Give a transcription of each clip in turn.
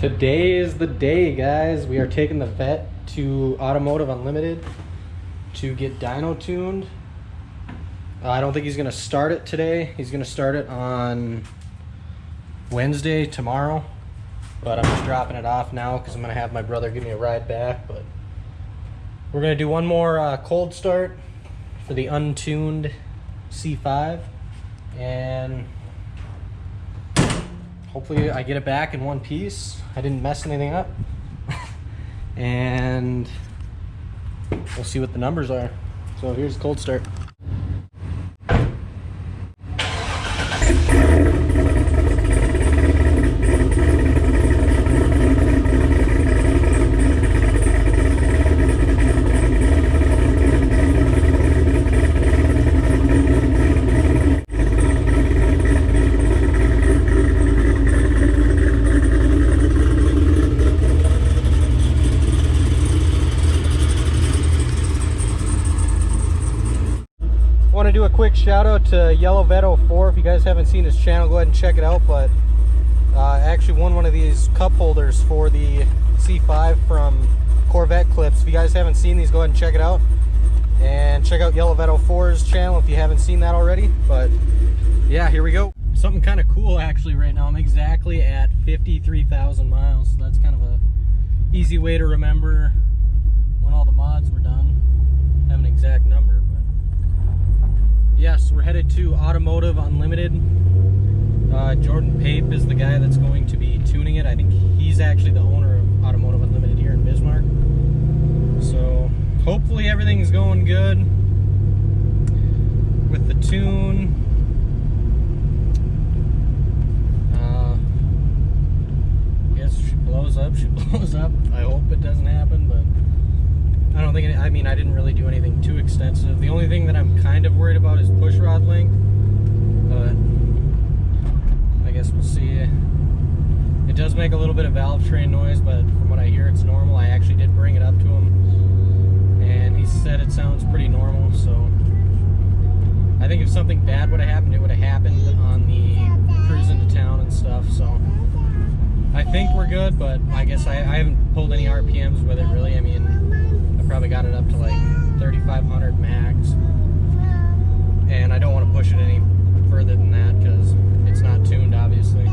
Today is the day, guys. We are taking the vet to Automotive Unlimited to get dyno tuned. I don't think he's gonna start it today. He's gonna start it on Wednesday, tomorrow. But I'm just dropping it off now because I'm gonna have my brother give me a ride back. But we're gonna do one more cold start for the untuned C5, and hopefully I get it back in one piece. I didn't mess anything up. And we'll see what the numbers are. So here's the cold start. I want to do a quick shout out to Yellow Vet 04. If you guys haven't seen his channel, go ahead and check it out. But I actually won one of these cup holders for the C5 from Corvette clips. If you guys haven't seen these, go ahead and check it out. And check out Yellow Vet 04's channel if you haven't seen that already. But yeah, here we go. Something kind of cool actually right now. I'm exactly at 53,000 miles. So that's kind of a easy way to remember when all the mods were done. I have an exact number. Yes, we're headed to Automotive Unlimited. Jordan Pape is the guy that's going to be tuning it. I think he's actually the owner of Automotive Unlimited here in Bismarck. So hopefully everything's going good with the tune. Yes, she blows up. She blows up. I hope it doesn't happen, but I don't think, I mean, I didn't really do anything too extensive. The only thing that I'm kind of worried about is push rod length, but I guess we'll see. It does make a little bit of valve train noise, but from what I hear, it's normal. I actually did bring it up to him, and he said it sounds pretty normal, so I think if something bad would have happened, it would have happened on the cruise into town and stuff, so I think we're good, but I guess I haven't pulled any RPMs with it, really. I mean, probably got it up to like 3,500 max, and I don't want to push it any further than that because it's not tuned, obviously.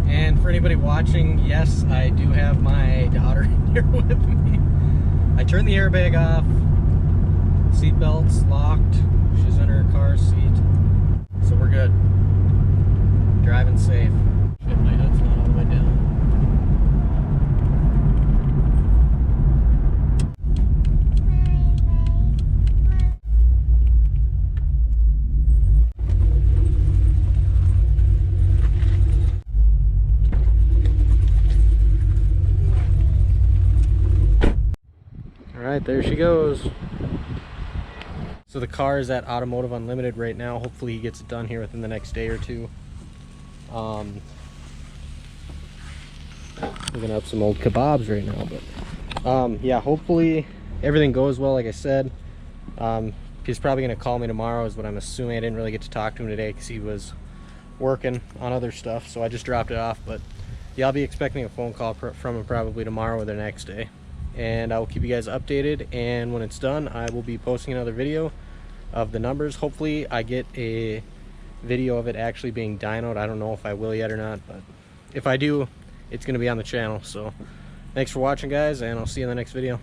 And for anybody watching, yes, I do have my daughter here with me. I turned the airbag off, seatbelt's locked, she's in her car seat, so we're good. Driving safe. Shit, my head's not all the way down. Alright, there she goes. So the car is at Automotive Unlimited right now. Hopefully he gets it done here within the next day or two. Looking up some old kebabs right now, but yeah, hopefully everything goes well. Like I said, he's probably going to call me tomorrow is what I'm assuming. I didn't really get to talk to him today because he was working on other stuff, so I just dropped it off. But yeah, I'll be expecting a phone call from him probably tomorrow or the next day, and I will keep you guys updated. And when it's done, I will be posting another video of the numbers. Hopefully I get a video of it actually being dynoed. I don't know if I will yet or not, but if I do, it's going to be on the channel. So thanks for watching, guys, and I'll see you in the next video.